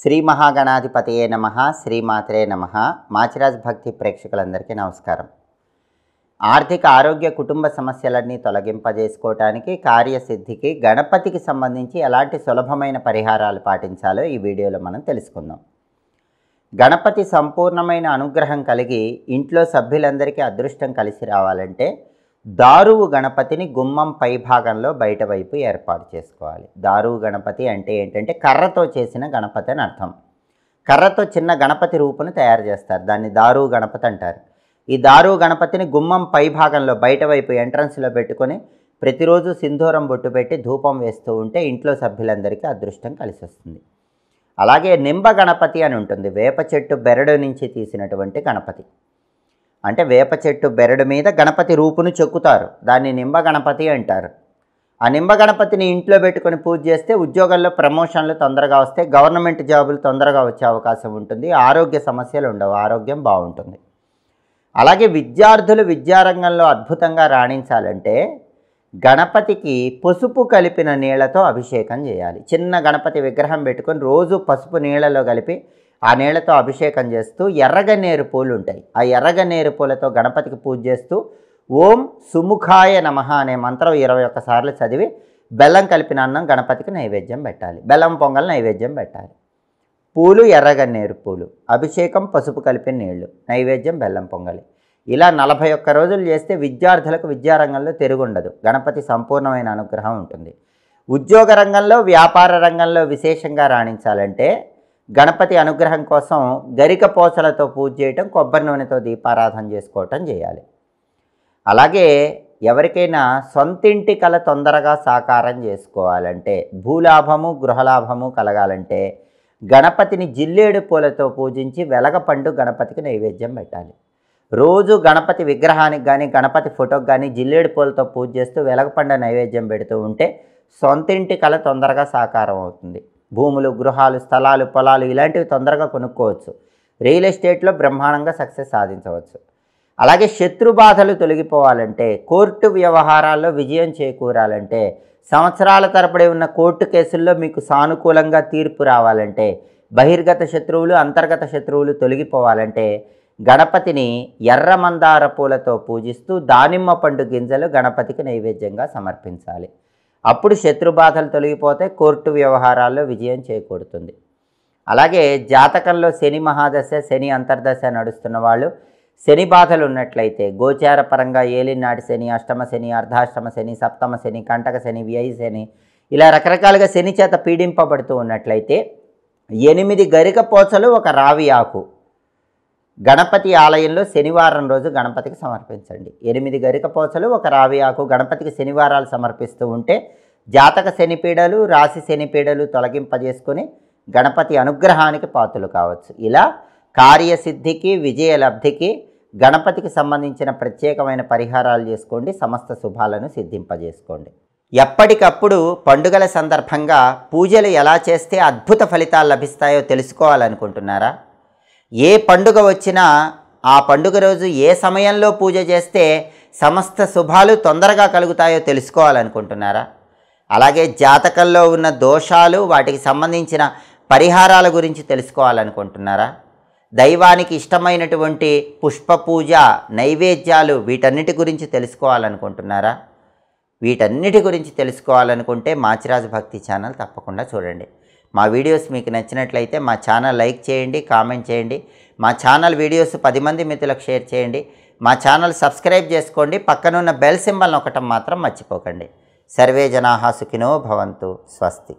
శ్రీ మహాగణాధిపతయే నమః, శ్రీమాత్రే నమః. మాచిరాజ్ భక్తి ప్రేక్షకులందరికీ నమస్కారం. ఆర్థిక ఆరోగ్య కుటుంబ సమస్యలన్నీ తొలగింపజేసుకోవటానికి, కార్యసిద్ధికి గణపతికి సంబంధించి ఎలాంటి సులభమైన పరిహారాలు పాటించాలో ఈ వీడియోలో మనం తెలుసుకుందాం. గణపతి సంపూర్ణమైన అనుగ్రహం కలిగి ఇంట్లో సభ్యులందరికీ అదృష్టం కలిసి రావాలంటే దారువు గణపతిని గుమ్మం పై భాగంలో బయట వైపు ఏర్పాటు చేసుకోవాలి. దారువు గణపతి అంటే ఏంటంటే కర్రతో చేసిన గణపతి అని అర్థం. కర్రతో చిన్న గణపతి రూపును తయారు చేస్తారు, దాన్ని దారువు గణపతి అంటారు. ఈ దారువు గణపతిని గుమ్మం పై భాగంలో బయట వైపు ఎంట్రన్స్లో పెట్టుకొని ప్రతిరోజు సింధూరం బొట్టు పెట్టి ధూపం వేస్తూ ఉంటే ఇంట్లో సభ్యులందరికీ అదృష్టం కలిసి వస్తుంది. అలాగే నింబ గణపతి అని ఉంటుంది, వేప చెట్టు బెరడు నుంచి తీసినటువంటి గణపతి. అంటే వేప చెట్టు బెరడు మీద గణపతి రూపును చెక్కుతారు, దాన్ని నింబ గణపతి అంటారు. ఆ నింబ గణపతిని ఇంట్లో పెట్టుకొని పూజ చేస్తే ఉద్యోగాల్లో ప్రమోషన్లు తొందరగా వస్తే, గవర్నమెంట్ జాబులు తొందరగా వచ్చే అవకాశం ఉంటుంది, ఆరోగ్య సమస్యలు ఉండవు, ఆరోగ్యం బాగుంటుంది. అలాగే విద్యార్థులు విద్యారంగంలో అద్భుతంగా రాణించాలంటే గణపతికి పసుపు కలిపిన నీళ్లతో అభిషేకం చేయాలి. చిన్న గణపతి విగ్రహం పెట్టుకొని రోజు పసుపు నీళ్లలో కలిపి ఆ నీళ్లతో అభిషేకం చేస్తూ ఎర్రగన్నేరు పూలు ఉంటాయి, ఆ ఎర్రగన్నేరు పూలతో గణపతికి పూజ చేస్తూ ఓం సుముఖాయ నమః అనే మంత్రం 21 సార్లు చదివి బెల్లం కలిపిన అన్నం గణపతికి నైవేద్యం పెట్టాలి, బెల్లం పొంగల్ నైవేద్యం పెట్టాలి. పూలు ఎర్రగన్నేరు పూలు, అభిషేకం పసుపు కలిపిన నీళ్లు, నైవేద్యం బెల్లం పొంగలి. ఇలా 41 రోజులు చేస్తే విద్యార్థులకు విద్యారంగంలో తిరుగుండదు, గణపతి సంపూర్ణమైన అనుగ్రహం ఉంటుంది. ఉద్యోగ రంగంలో వ్యాపార రంగంలో విశేషంగా రాణించాలంటే గణపతి అనుగ్రహం కోసం గరిక పోచలతో పూజ చేయటం, కొబ్బరి నూనెతో దీపారాధన చేసుకోవటం చేయాలి. అలాగే ఎవరికైనా సొంతింటి కల తొందరగా సాకారం చేసుకోవాలంటే, భూలాభము గృహలాభము కలగాలంటే గణపతిని జిల్లేడు పూలతో పూజించి వెలగపండు గణపతికి నైవేద్యం పెట్టాలి. రోజు గణపతి విగ్రహానికి కానీ గణపతి ఫోటోకి కానీ జిల్లేడు పూలతో పూజ చేస్తూ వెలగపండు నైవేద్యం పెడుతూ ఉంటే సొంతింటి కల తొందరగా సాకారం అవుతుంది. భూములు, గృహాలు, స్థలాలు, పొలాలు ఇలాంటివి తొందరగా కొనుక్కోవచ్చు. రియల్ ఎస్టేట్లో బ్రహ్మాండంగా సక్సెస్ సాధించవచ్చు. అలాగే శత్రు బాధలు తొలగిపోవాలంటే, కోర్టు వ్యవహారాల్లో విజయం చేకూరాలంటే, సంవత్సరాల తరబడి ఉన్న కోర్టు కేసుల్లో మీకు సానుకూలంగా తీర్పు రావాలంటే, బహిర్గత శత్రువులు అంతర్గత శత్రువులు తొలగిపోవాలంటే గణపతిని ఎర్ర మందార పూలతో పూజిస్తూ దానిమ్మ పండు గింజలు గణపతికి నైవేద్యంగా సమర్పించాలి. అప్పుడు శత్రుబాధలు తొలగిపోతే కోర్టు వ్యవహారాల్లో విజయం చేకూరుతుంది. అలాగే జాతకంలో శని మహాదశ, శని అంతర్దశ నడుస్తున్న వాళ్ళు, శని బాధలు ఉన్నట్లయితే గోచార పరంగా ఏలినాటి శని, అష్టమ శని, అర్ధాష్టమ శని, సప్తమ శని, కంటక శని, వ్యయ శని ఇలా రకరకాలుగా శని చేత పీడింపబడుతూ ఉన్నట్లయితే 8 గరిక పోచలు, ఒక రావి ఆకు గణపతి ఆలయంలో శనివారం రోజు గణపతికి సమర్పించండి. 8 గరిక పోచలు, ఒక రావి ఆకు గణపతికి శనివారాలు సమర్పిస్తూ ఉంటే జాతక శనిపీడలు, రాశి శనిపీడలు తొలగింపజేసుకొని గణపతి అనుగ్రహానికి పాత్రలు కావచ్చు. ఇలా కార్యసిద్ధికి, విజయలబ్ధికి గణపతికి సంబంధించిన ప్రత్యేకమైన పరిహారాలు చేసుకోండి, సమస్త శుభాలను సిద్ధింపజేసుకోండి. ఎప్పటికప్పుడు పండుగల సందర్భంగా పూజలు ఎలా చేస్తే అద్భుత ఫలితాలు లభిస్తాయో తెలుసుకోవాలనుకుంటున్నారా? ఏ పండుగ వచ్చినా ఆ పండుగ రోజు ఏ సమయంలో పూజ చేస్తే సమస్త శుభాలు తొందరగా కలుగుతాయో తెలుసుకోవాలనుకుంటున్నారా? అలాగే జాతకంలో ఉన్న దోషాలు, వాటికి సంబంధించిన పరిహారాల గురించి తెలుసుకోవాలనుకుంటున్నారా? దైవానికి ఇష్టమైనటువంటి పుష్ప పూజ, నైవేద్యాలు వీటన్నిటి గురించి తెలుసుకోవాలనుకుంటున్నారా? వీటన్నిటి గురించి తెలుసుకోవాలనుకుంటే మాచిరాజ్ భక్తి ఛానల్ తప్పకుండా చూడండి. మా వీడియోస్ మీకు నచ్చినట్లయితే మా ఛానల్ లైక్ చేయండి, కామెంట్ చేయండి. మా ఛానల్ వీడియోస్ 10 మంది మిత్రులకు షేర్ చేయండి. మా ఛానల్ సబ్స్క్రైబ్ చేసుకోండి, పక్కనున్న బెల్ సింబల్ నొక్కటం మాత్రం మర్చిపోకండి. సర్వే జనాః సుఖినో భవంతు. స్వస్తి.